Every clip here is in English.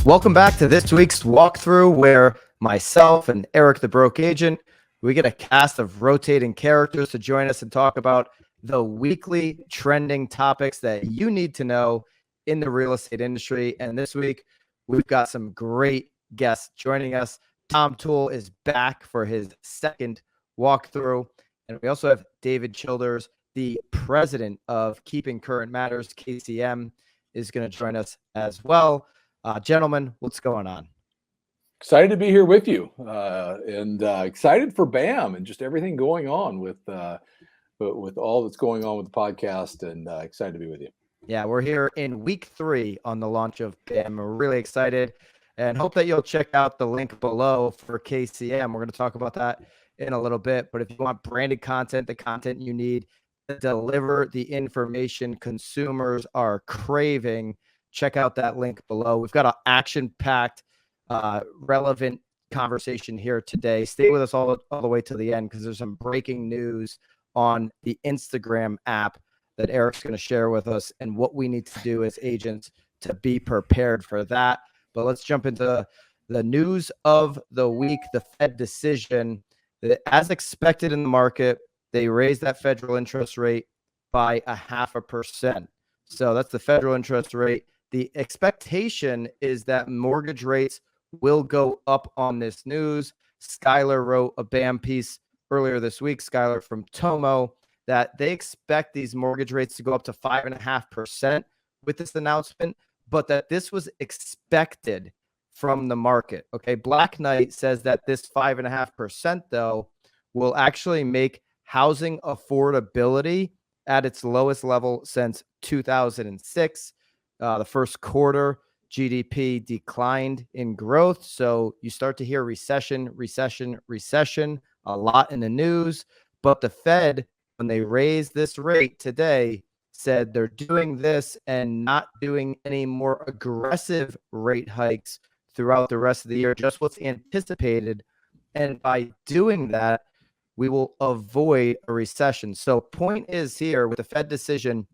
Welcome back to this week's walkthrough, where myself and Eric the Broke Agent, we get a cast of rotating characters to join us and talk about the weekly trending topics that you need to know in the real estate industry. And this week, we've got some great guests joining us. Tom Toole is back for his second walkthrough. And we also have David Childers, the president of Keeping Current Matters, KCM, is going to join us as well. Gentlemen, what's going on? Excited to be here with you, and excited for BAM and just everything going on with all that's going on with the podcast, and excited to be with you. Yeah, we're here in week 3 on the launch of BAM. We're really excited and hope that you'll check out the link below for KCM. We're going to talk about that in a little bit, but if you want branded content, the content you need to deliver the information consumers are craving, check out that link below. We've got an action-packed, relevant conversation here today. Stay with us all the way to the end, because there's some breaking news on the Instagram app that Eric's going to share with us, and what we need to do as agents to be prepared for that. But let's jump into the news of the week, the Fed decision. As expected in the market, they raised that federal interest rate by 0.5%. So that's the federal interest rate. The expectation is that mortgage rates will go up on this news. Skylar wrote a BAM piece earlier this week, Skylar from Tomo, that they expect these mortgage rates to go up to 5.5% with this announcement, but that this was expected from the market. Okay, Black Knight says that this 5.5%, though, will actually make housing affordability at its lowest level since 2006. The first quarter, GDP declined in growth. So you start to hear recession a lot in the news. But the Fed, when they raised this rate today, said they're doing this and not doing any more aggressive rate hikes throughout the rest of the year, just what's anticipated. And by doing that, we will avoid a recession. So point is here with the Fed decision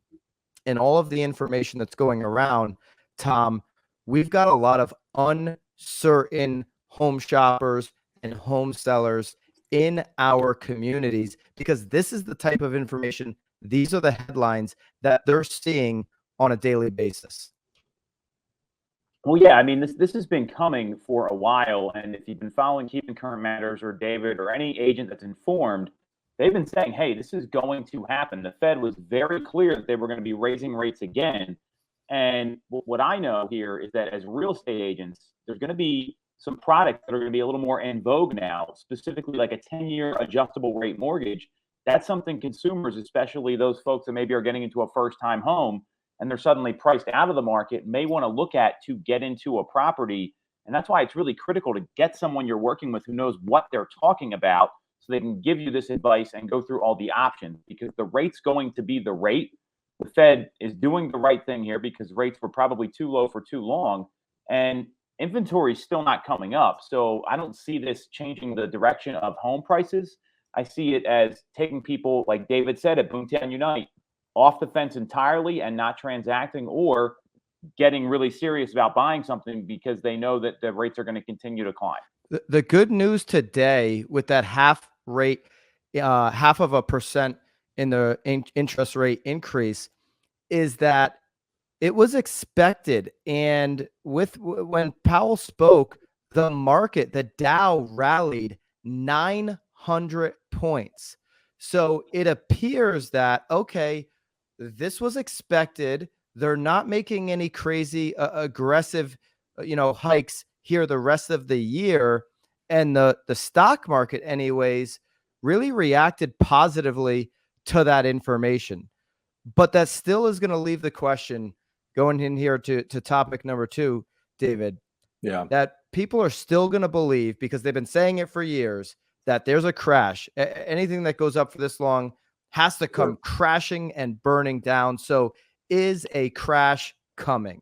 and all of the information that's going around, Tom, we've got a lot of uncertain home shoppers and home sellers in our communities, because this is the type of information, these are the headlines that they're seeing on a daily basis. Well, yeah, I mean, this has been coming for a while, and if you've been following Keeping Current Matters or David or any agent that's informed, they've been saying, hey, this is going to happen. The Fed was very clear that they were going to be raising rates again. And what I know here is that as real estate agents, there's going to be some products that are going to be a little more in vogue now, specifically like a 10-year adjustable rate mortgage. That's something consumers, especially those folks that maybe are getting into a first-time home and they're suddenly priced out of the market, may want to look at to get into a property. And that's why it's really critical to get someone you're working with who knows what they're talking about, so they can give you this advice and go through all the options, because the rate's going to be the rate. The Fed is doing the right thing here because rates were probably too low for too long, and inventory is still not coming up. So I don't see this changing the direction of home prices. I see it as taking people, like David said at Boomtown Unite, off the fence entirely and not transacting, or getting really serious about buying something because they know that the rates are going to continue to climb. The good news today with that half of a percent in the interest rate increase is that it was expected. And when Powell spoke, the market, the Dow rallied 900 points. So it appears that, okay, this was expected. They're not making any crazy aggressive, hikes here the rest of the year. And the stock market anyways really reacted positively to that information. But that still is going to leave the question going in here to topic number 2, David. Yeah. That people are still going to believe, because they've been saying it for years, that there's a crash. Anything that goes up for this long has to come crashing and burning down. So is a crash coming?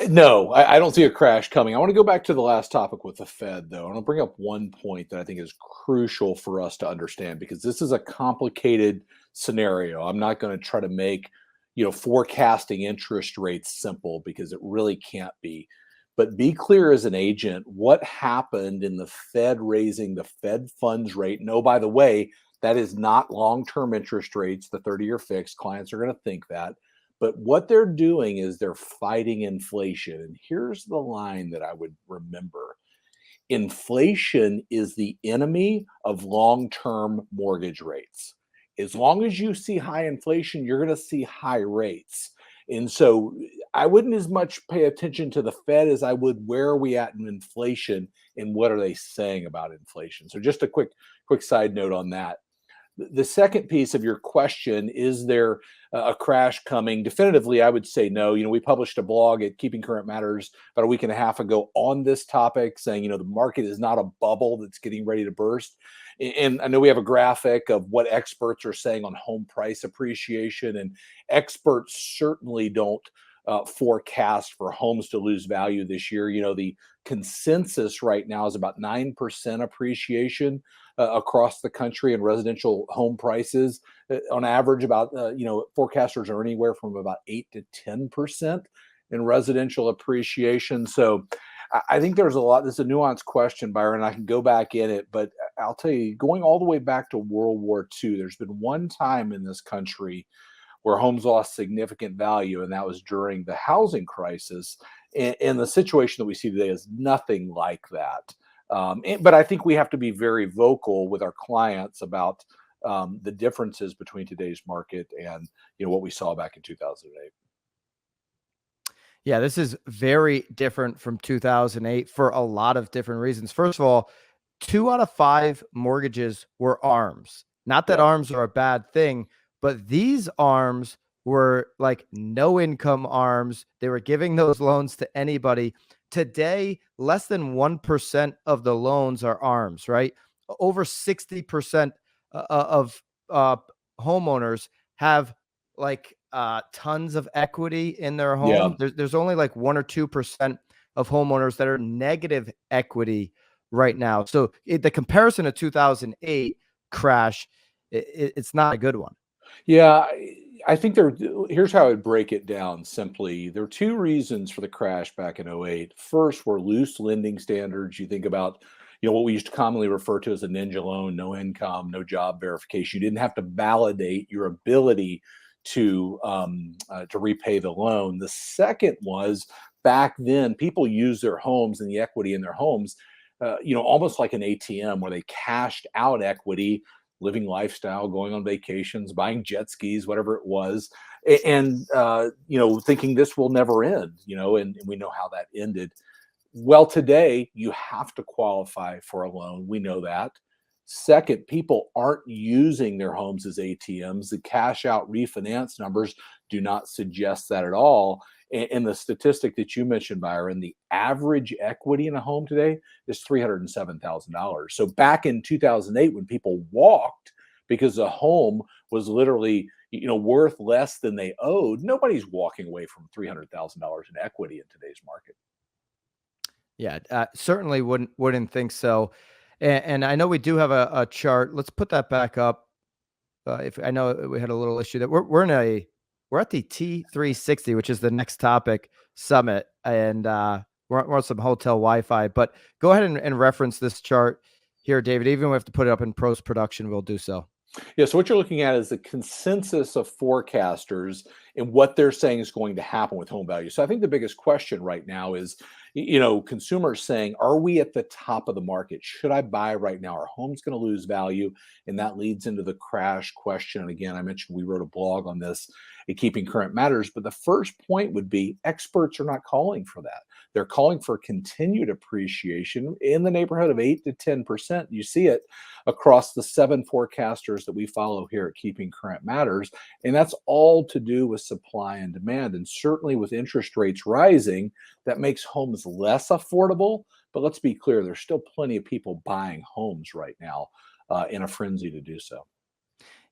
No, I don't see a crash coming. I want to go back to the last topic with the Fed, though. I want to bring up one point that I think is crucial for us to understand, because this is a complicated scenario. I'm not going to try to make, forecasting interest rates simple, because it really can't be. But be clear as an agent what happened in the Fed raising the Fed funds rate. No, by the way, that is not long-term interest rates, the 30-year fixed. Clients are going to think that. But what they're doing is they're fighting inflation. And here's the line that I would remember. Inflation is the enemy of long-term mortgage rates. As long as you see high inflation, you're going to see high rates. And so I wouldn't as much pay attention to the Fed as I would where are we at in inflation and what are they saying about inflation. So just a quick side note on that. The second piece of your question, is there a crash coming? Definitively, I would say no. We published a blog at Keeping Current Matters about a week and a half ago on this topic, saying, the market is not a bubble that's getting ready to burst. And I know we have a graphic of what experts are saying on home price appreciation, and experts certainly don't forecast for homes to lose value this year. The consensus right now is about 9% appreciation across the country in residential home prices. On average, about forecasters are anywhere from about 8 to 10% in residential appreciation. So I think there's a lot. This is a nuanced question, Byron. I can go back in it, but I'll tell you, going all the way back to World War II, there's been one time in this country where homes lost significant value, and that was during the housing crisis. And the situation that we see today is nothing like that. But I think we have to be very vocal with our clients about the differences between today's market and what we saw back in 2008. Yeah, this is very different from 2008 for a lot of different reasons. First of all, 2 out of 5 mortgages were ARMs. Not that ARMs are a bad thing, but these ARMs were like no income ARMs. They were giving those loans to anybody. Today, less than 1% of the loans are ARMs, right? Over 60% of homeowners have like tons of equity in their home. There's only like 1 or 2% of homeowners that are negative equity right now. So the comparison to 2008 crash, it's not a good one. Yeah, I think here's how I would break it down simply. There are 2 reasons for the crash back in 08. First were loose lending standards. You think about, what we used to commonly refer to as a ninja loan, no income, no job verification. You didn't have to validate your ability to repay the loan. The second was, back then, people used their homes and the equity in their homes, almost like an ATM, where they cashed out equity, living lifestyle, going on vacations, buying jet skis, whatever it was, and thinking this will never end, and we know how that ended. Well, today you have to qualify for a loan. We know that. Second, people aren't using their homes as ATMs. The cash out refinance numbers do not suggest that at all. And the statistic that you mentioned, Byron, the average equity in a home today is $307,000. So back in 2008, when people walked because the home was literally, worth less than they owed, nobody's walking away from $300,000 in equity in today's market. Yeah, certainly wouldn't think so. And I know we do have a chart. Let's put that back up. If I know we had a little issue that we're at the T360, which is the next topic summit, and we're on some hotel Wi-Fi. But go ahead and reference this chart here, David. Even if we have to put it up in post production, we'll do so. Yeah, so what you're looking at is the consensus of forecasters and what they're saying is going to happen with home value. So I think the biggest question right now is, consumers saying, are we at the top of the market? Should I buy right now? Are homes going to lose value? And that leads into the crash question. And again, I mentioned we wrote a blog on this at Keeping Current Matters, but the first point would be experts are not calling for that. They're calling for continued appreciation in the neighborhood of 8 to 10%. You see it across the 7 forecasters that we follow here at Keeping Current Matters. And that's all to do with supply and demand. And certainly with interest rates rising, that makes homes less affordable. But let's be clear, there's still plenty of people buying homes right now in a frenzy to do so.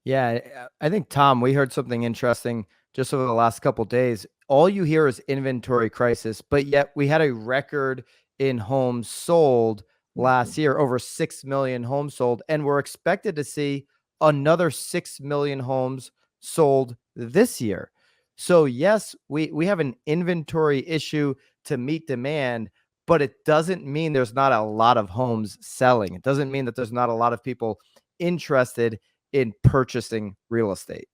Yeah, I think, Tom, we heard something interesting just over the last couple of days. all you hear is inventory crisis, but yet we had a record in homes sold last year, over 6 million homes sold, and we're expected to see another 6 million homes sold this year. So yes, we have an inventory issue to meet demand, but it doesn't mean there's not a lot of homes selling. It doesn't mean that there's not a lot of people interested in purchasing real estate.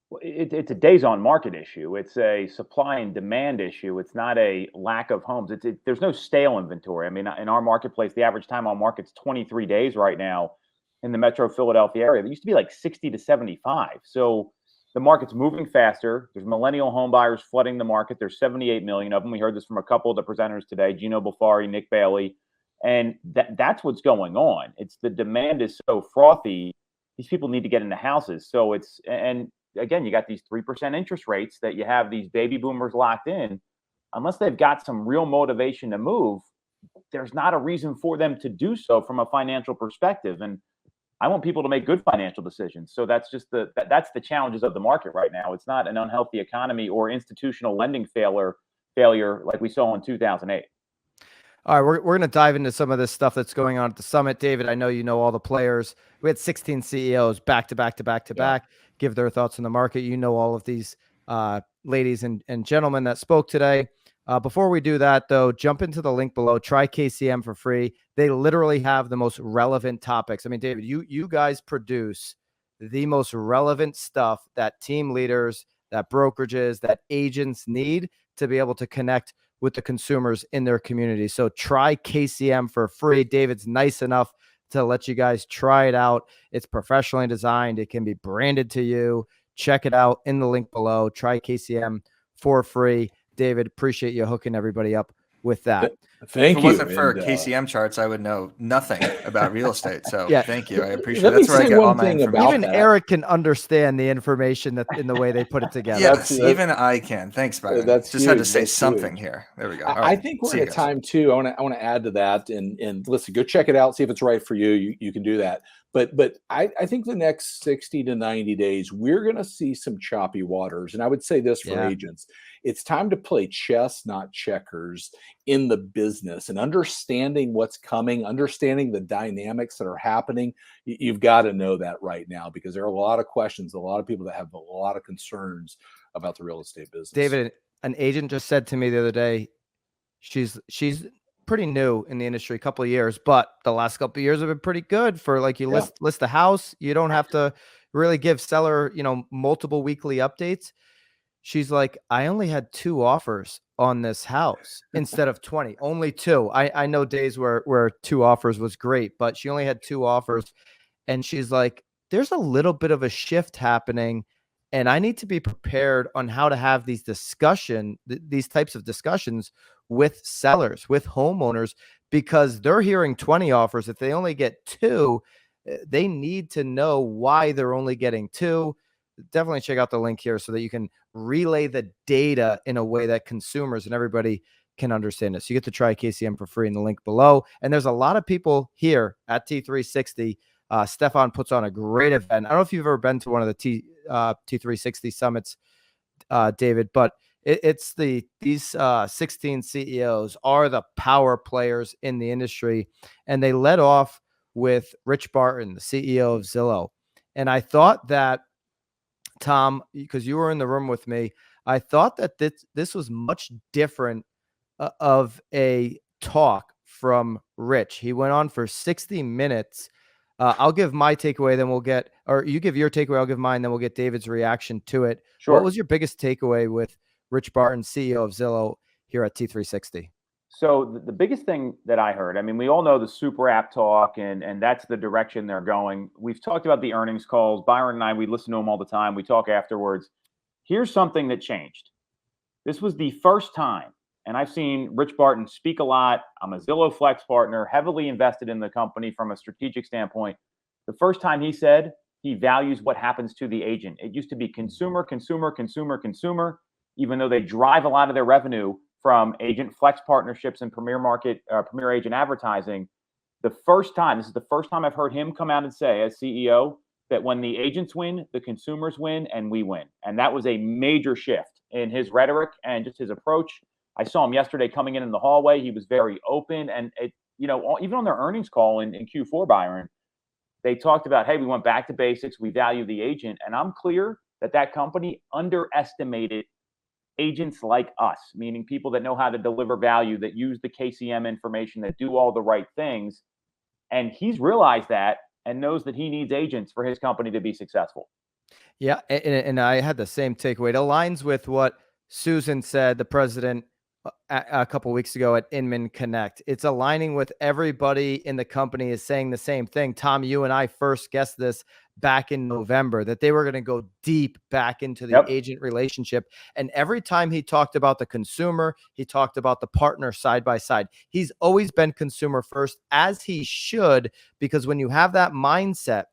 Well, it's a days on market issue. It's a supply and demand issue. It's not a lack of homes. There's no stale inventory. I mean, in our marketplace, the average time on market's 23 days right now in the Metro Philadelphia area. It used to be like 60 to 75. So the market's moving faster. There's millennial home buyers flooding the market. There's 78 million of them. We heard this from a couple of the presenters today, Gino Bafari, Nick Bailey. And that's what's going on. It's the demand is so frothy. These people need to get into houses. So and again, you got these 3% interest rates that you have these baby boomers locked in. Unless they've got some real motivation to move, there's not a reason for them to do so from a financial perspective. And I want people to make good financial decisions. So that's just that's the challenges of the market right now. It's not an unhealthy economy or institutional lending failure like we saw in 2008. All right, we're going to dive into some of this stuff that's going on at the summit. David, I know you know all the players. We had 16 CEOs back to back give their thoughts on the market. You know all of these ladies and gentlemen that spoke today. Before we do that, though, jump into the link below. Try KCM for free. They literally have the most relevant topics. I mean, David, you guys produce the most relevant stuff that team leaders, that brokerages, that agents need to be able to connect with the consumers in their community. So try KCM for free. David's nice enough to let you guys try it out. It's professionally designed. It can be branded to you. Check it out in the link below. Try KCM for free. David, appreciate you hooking everybody up with that. Thank you. If it wasn't for KCM charts, I would know nothing about real estate. So yeah. Thank you. I appreciate Let it. That's me where I say get one all my thing information. about Even that. Eric can understand the information that in the way they put it together. Yes, even I can. Thanks, Byron. That's just had to huge. say That's something huge. here. There we go. I think we're in a time too. I want to add to that and listen, go check it out, see if it's right for you. You can do that. But I think the next 60 to 90 days, we're going to see some choppy waters. And I would say this for agents. It's time to play chess, not checkers, in the business and understanding what's coming, understanding the dynamics that are happening. You've got to know that right now because there are a lot of questions, a lot of people that have a lot of concerns about the real estate business. David, an agent just said to me the other day, she's pretty new in the industry, a couple of years, but the last couple of years have been pretty good for like you list the house. You don't have to really give seller, multiple weekly updates. She's like, I only had 2 offers on this house instead of 20, only 2. I know days where 2 offers was great, but she only had 2 offers. And she's like, there's a little bit of a shift happening. And I need to be prepared on how to have these these types of discussions with sellers, with homeowners, because they're hearing 20 offers. If they only get 2, they need to know why they're only getting 2. Definitely check out the link here so that you can relay the data in a way that consumers and everybody can understand it. So you get to try KCM for free in the link below. And there's a lot of people here at T360. Stefan puts on a great event. I don't know if you've ever been to one of the T360 summits, David, but it's these 16 CEOs are the power players in the industry. And they led off with Rich Barton, the CEO of Zillow. And I thought that, Tom, because you were in the room with me, I thought that this was much different of a talk from Rich. He went on for 60 minutes. I'll give my takeaway, then or you give your takeaway, I'll give mine, then we'll get David's reaction to it. Sure. What was your biggest takeaway with Rich Barton, CEO of Zillow, here at T360? So the biggest thing that I heard, I mean, we all know the super app talk, and that's the direction they're going. We've talked about the earnings calls. Byron and I, we listen to them all the time. We talk afterwards. Here's something that changed. This was the first time, and I've seen Rich Barton speak a lot. I'm a Zillow Flex partner, heavily invested in the company from a strategic standpoint. The first time he said he values what happens to the agent. It used to be consumer, consumer, consumer, consumer, even though they drive a lot of their revenue from agent flex partnerships and premier agent advertising. This is the first time I've heard him come out and say, as CEO, that when the agents win, the consumers win, and we win. And that was a major shift. in his rhetoric and just his approach. I saw him yesterday coming in the hallway. He was very open. And, even on their earnings call in Q4, Byron, they talked about, hey, we went back to basics. We value the agent. And I'm clear that company underestimated agents like us, meaning people that know how to deliver value, that use the KCM information, that do all the right things. And he's realized that and knows that he needs agents for his company to be successful. Yeah, and I had the same takeaway. It aligns with what Susan said, the president, a couple of weeks ago at Inman Connect. It's aligning with everybody in the company is saying the same thing. Tom, you and I first guessed this back in November, that they were going to go deep back into the agent relationship. And every time he talked about the consumer, he talked about the partner side by side. He's always been consumer first, as he should, because when you have that mindset,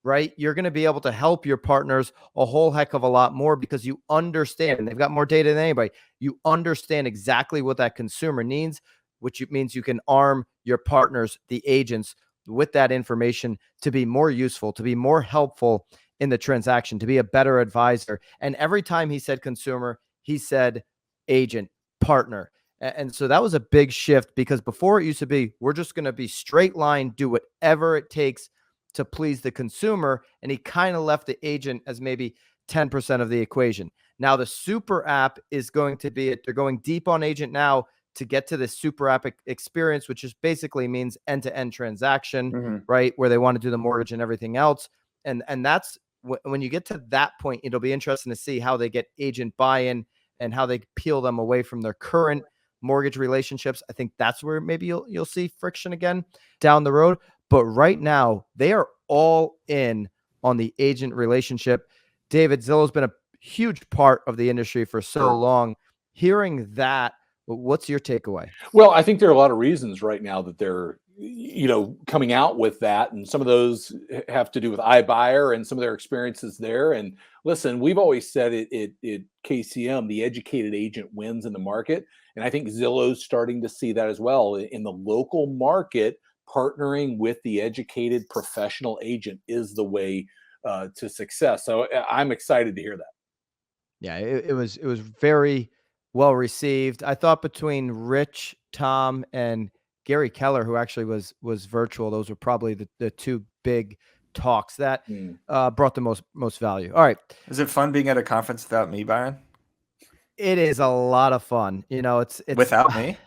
right, you're going to be able to help your partners a whole heck of a lot more, because you understand, and they've got more data than anybody. You understand exactly what that consumer needs, which means you can arm your partners, the agents, with that information to be more useful, to be more helpful in the transaction, to be a better advisor. And every time he said consumer, he said agent, partner. And so that was a big shift, because before it used to be, we're just going to be straight line, do whatever it takes to please the consumer. And he kind of left the agent as maybe 10% of the equation. Now the super app is going to be, they're going deep on agent now to get to the super app experience, which is basically means end-to-end transaction, right? Where they want to do the mortgage and everything else. And that's when you get to that point, it'll be interesting to see how they get agent buy-in and how they peel them away from their current mortgage relationships. I think that's where maybe you'll see friction again down the road. But right now, they are all in on the agent relationship. David, Zillow's been a huge part of the industry for so long. Hearing that, what's your takeaway? Well, I think there are a lot of reasons right now that they're, coming out with that. And some of those have to do with iBuyer and some of their experiences there. And listen, we've always said it KCM, the educated agent wins in the market. And I think Zillow's starting to see that as well in the local market. Partnering with the educated professional agent is the way to success. So I'm excited to hear that. Yeah, it was very well received. I thought between Rich, Tom, and Gary Keller, who actually was virtual, those were probably the two big talks that brought the most value. All right. Is it fun being at a conference without me, Byron? It is a lot of fun. It's without me.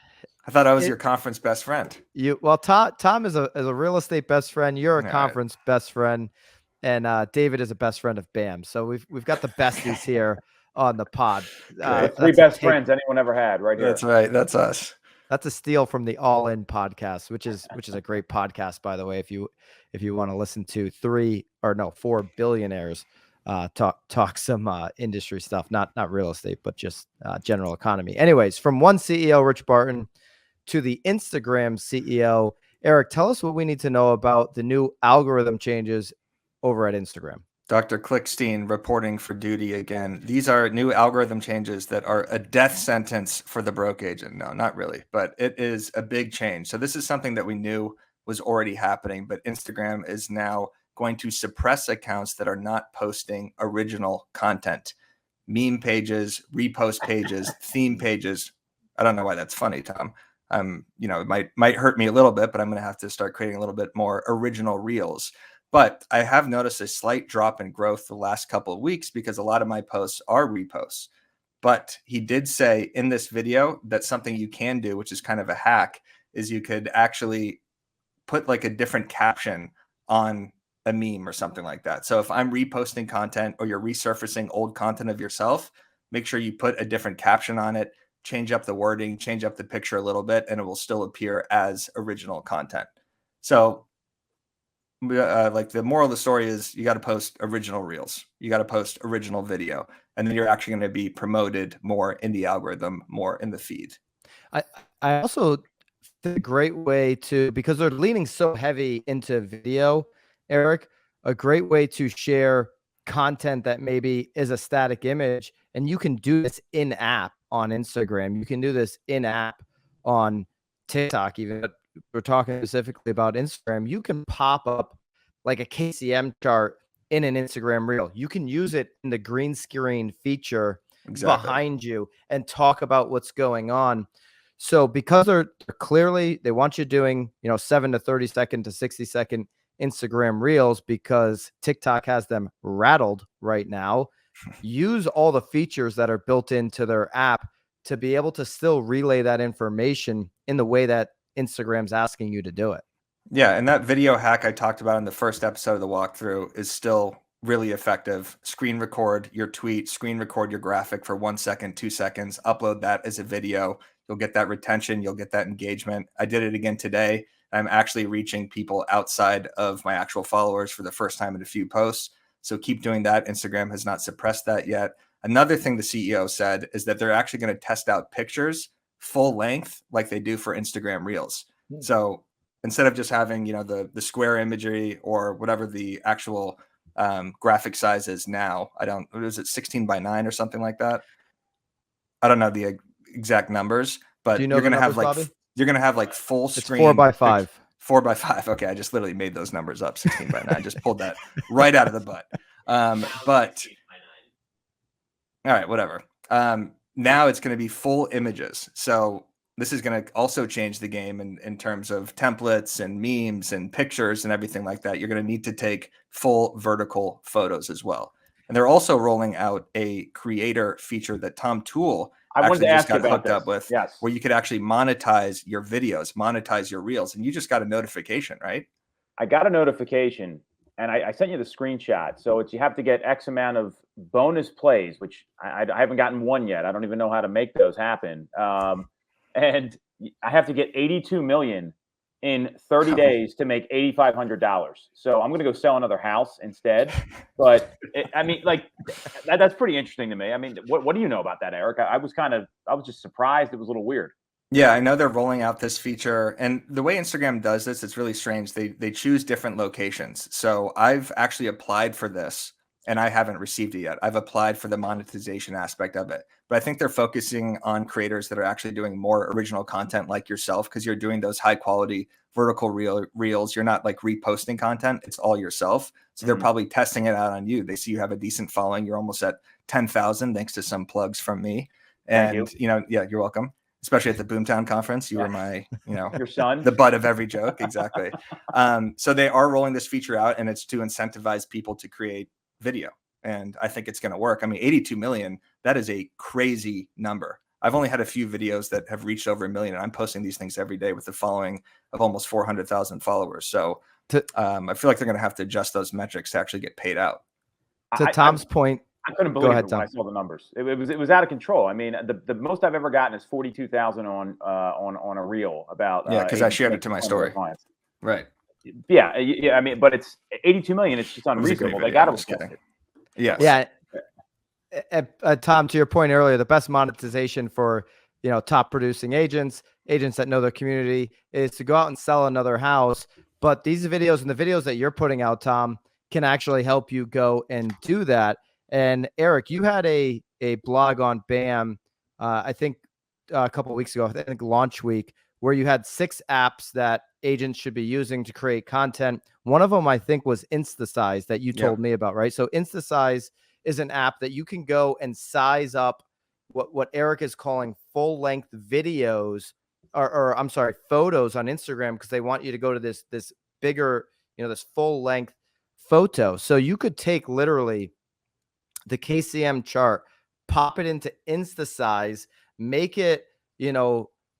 I thought I was your conference best friend. Tom is a real estate best friend. You're a conference best friend, and David is a best friend of BAM. So we've got the besties here on the pod. Three best friends anyone ever had, right here. That's right. That's us. That's a steal from the All In podcast, which is a great podcast, by the way. If you want to listen to 4 billionaires talk some industry stuff, not real estate, but just general economy. Anyways, from one CEO, Rich Barton, to the Instagram CEO, Eric, tell us what we need to know about the new algorithm changes over at Instagram. Dr. Klickstein reporting for duty again. These are new algorithm changes that are a death sentence for the broke agent. No, not really, but it is a big change. So this is something that we knew was already happening, but Instagram is now going to suppress accounts that are not posting original content. Meme pages, repost pages, theme pages. I don't know why that's funny, Tom. It might hurt me a little bit, but I'm going to have to start creating a little bit more original reels. But I have noticed a slight drop in growth the last couple of weeks because a lot of my posts are reposts. But he did say in this video that something you can do, which is kind of a hack, is you could actually put like a different caption on a meme or something like that. So if I'm reposting content or you're resurfacing old content of yourself, make sure you put a different caption on it, change up the wording, change up the picture a little bit, and it will still appear as original content. So like the moral of the story is you got to post original reels. You got to post original video, and then you're actually going to be promoted more in the algorithm, more in the feed. I also think a great way to, because they're leaning so heavy into video, Eric, a great way to share content that maybe is a static image. And you can do this in app on Instagram. You can do this in app on TikTok, even. We're talking specifically about Instagram. You can pop up like a KCM chart in an Instagram reel. You can use it in the green screen feature Exactly. behind you and talk about what's going on. So because they're clearly, they want you doing, 7 to 30 second to 60-second Instagram reels because TikTok has them rattled right now. Use all the features that are built into their app to be able to still relay that information in the way that Instagram's asking you to do it. Yeah, and that video hack I talked about in the first episode of the walkthrough is still really effective. Screen record your tweet, screen record your graphic for 1 second, 2 seconds, upload that as a video. You'll get that retention, you'll get that engagement. I did it again today. I'm actually reaching people outside of my actual followers for the first time in a few posts. So keep doing that. Instagram has not suppressed that yet. Another thing the CEO said is that they're actually going to test out pictures full length like they do for Instagram Reels. So instead of just having, the square imagery or whatever the actual graphic size is now, was it 16:9 or something like that? I don't know the exact numbers, but Do you know you're the going to have numbers, like Bobby? you're going to have like full It's screen 4x5. 4x5. Okay, I just literally made those numbers up. 16:9. I just pulled that right out of the butt. But all right, whatever. Now it's going to be full images. So this is going to also change the game in terms of templates and memes and pictures and everything like that. You're going to need to take full vertical photos as well. And they're also rolling out a creator feature that Tom Toole I wanted actually to just ask you got about hooked this. up with, Yes. where you could actually monetize your videos, monetize your reels, and you just got a notification, right? I got a notification, and I sent you the screenshot. So you have to get X amount of bonus plays, which I haven't gotten one yet. I don't even know how to make those happen. And I have to get 82 million in 30 days to make $8,500. So I'm going to go sell another house instead. But that's pretty interesting to me. I mean, what do you know about that, Eric? I was just surprised. It was a little weird. Yeah, I know they're rolling out this feature, and the way Instagram does this, it's really strange. They choose different locations. So I've actually applied for this, and I haven't received it yet. I've applied for the monetization aspect of it, but I think they're focusing on creators that are actually doing more original content like yourself, because you're doing those high quality vertical reels. You're not like reposting content. It's all yourself. So they're probably testing it out on you. They see you have a decent following. You're almost at 10,000 thanks to some plugs from me. And, Thank you. Yeah, you're welcome. Especially at the Boomtown conference. You were my, your son, the butt of every joke. Exactly. So they are rolling this feature out, and it's to incentivize people to create video. And I think it's going to work. I mean, 82 million, that is a crazy number. I've only had a few videos that have reached over 1 million, and I'm posting these things every day with a following of almost 400,000 followers. So I feel like they're going to have to adjust those metrics to actually get paid out. To Tom's point, I couldn't believe it when I saw the numbers. It was out of control. I mean, the most I've ever gotten is 42,000 on a reel about. Yeah, because I shared it to my story. Right. Yeah. I mean, but it's 82 million. It's just unreasonable. They got to adjust it. Yes. Yeah. Tom, to your point earlier, the best monetization for top producing agents that know their community is to go out and sell another house. But these videos and the videos that you're putting out, Tom, can actually help you go and do that. And Eric, you had a blog on BAM, I think a couple of weeks ago, I think launch week, where you had 6 apps that agents should be using to create content. One of them, I think, was InstaSize that you told me about, right? So InstaSize is an app that you can go and size up what Eric is calling full-length videos, or I'm sorry, photos on Instagram, because they want you to go to this bigger, this full-length photo. So you could take literally the KCM chart, pop it into InstaSize, make it,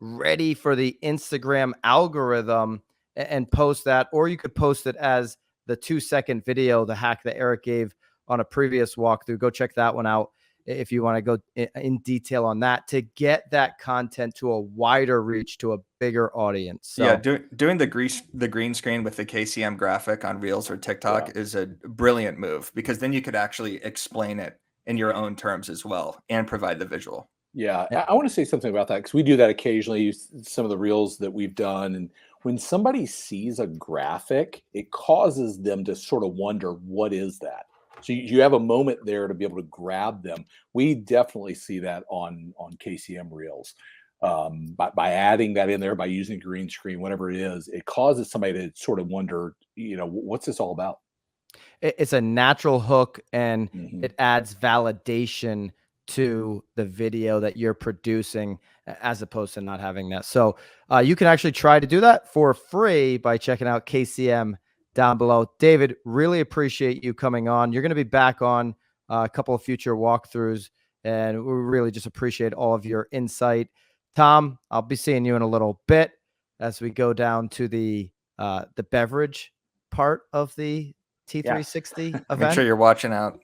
ready for the Instagram algorithm and post that. Or you could post it as the 2-second video, the hack that Eric gave on a previous walkthrough. Go check that one out if you want to go in detail on that to get that content to a wider reach, to a bigger audience. So, yeah, doing the green screen with the KCM graphic on Reels or TikTok is a brilliant move, because then you could actually explain it in your own terms as well and provide the visual. Yeah, I want to say something about that, because we do that occasionally. Some of the reels that we've done, and when somebody sees a graphic, it causes them to sort of wonder, what is that? So you have a moment there to be able to grab them. We definitely see that on KCM Reels. By adding that in there, by using green screen, whatever it is, it causes somebody to sort of wonder, what's this all about? It's a natural hook, and it adds validation to the video that you're producing as opposed to not having that. So you can actually try to do that for free by checking out KCM down below. David, really appreciate you coming on. You're going to be back on a couple of future walkthroughs, and we really just appreciate all of your insight. Tom, I'll be seeing you in a little bit as we go down to the beverage part of the T360 event. Make sure you're watching out,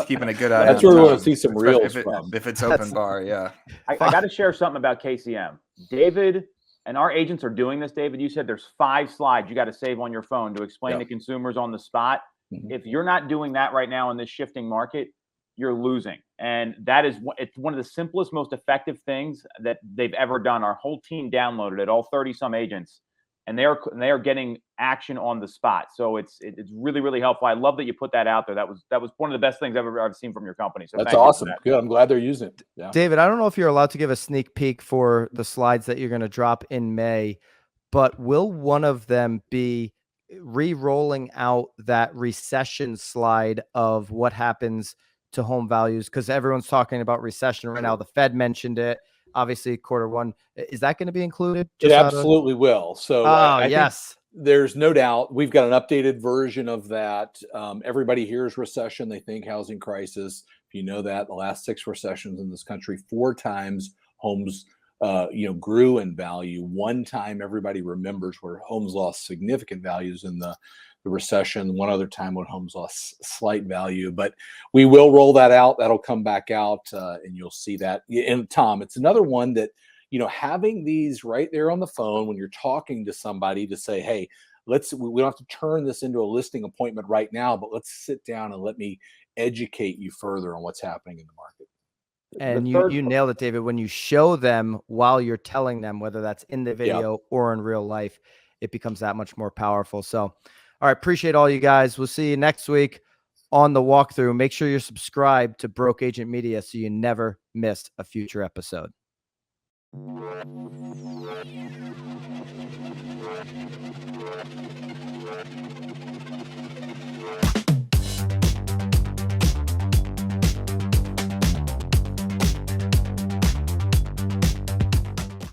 keeping a good eye. That's on where we Tom, want to see some reels if it's open bar. Yeah, I got to share something about KCM. David and our agents are doing this. David, you said there's 5 slides you got to save on your phone to explain to consumers on the spot. If you're not doing that right now in this shifting market, you're losing. And it's one of the simplest, most effective things that they've ever done. Our whole team downloaded it, all 30 some agents, and they are getting action on the spot. So it's really, really helpful. I love that you put that out there. That was one of the best things I've seen from your company. So that's awesome. Good. I'm glad they're using it. Yeah. David, I don't know if you're allowed to give a sneak peek for the slides that you're going to drop in May, but will one of them be re-rolling out that recession slide of what happens to home values? Because everyone's talking about recession right now. The Fed mentioned it. Obviously, Q1. Is that going to be included? It absolutely will. So I yes. think there's no doubt we've got an updated version of that. Everybody hears recession. They think housing crisis. If you know that, the last 6 recessions in this country, 4 times homes grew in value. 1 time everybody remembers where homes lost significant values in the recession. 1 other time when homes lost slight value, but we will roll that out. That'll come back out and you'll see that. And Tom, it's another one that, having these right there on the phone when you're talking to somebody to say, hey, we don't have to turn this into a listing appointment right now, but let's sit down and let me educate you further on what's happening in the market. And you nailed it, David. When you show them while you're telling them, whether that's in the video or in real life, it becomes that much more powerful. So, all right, appreciate all you guys. We'll see you next week on the walkthrough. Make sure you're subscribed to Broke Agent Media so you never miss a future episode.